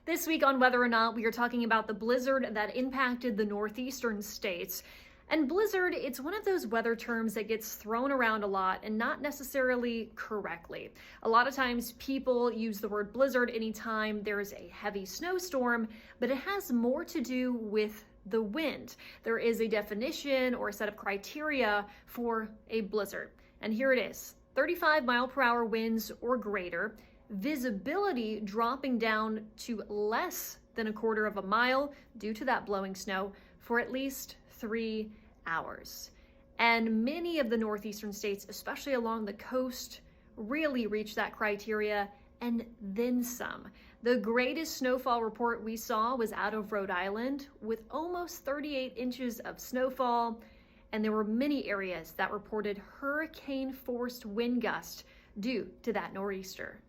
This week on Whether or Not, we are talking about the blizzard that impacted the northeastern states. And blizzard, it's one of those weather terms that gets thrown around a lot and not necessarily correctly. A lot of times people use the word blizzard anytime there's a heavy snowstorm, but it has more to do with the wind. There is a definition or a set of criteria for a blizzard. And here it is: 35-mile-per-hour winds or greater, visibility dropping down to less than a quarter of a mile due to that blowing snow for at least 3 hours. And many of the northeastern states, especially along the coast, really reach that criteria and then some. The greatest snowfall report we saw was out of Rhode Island with almost 38 inches of snowfall, and there were many areas that reported hurricane-forced wind gusts due to that nor'easter.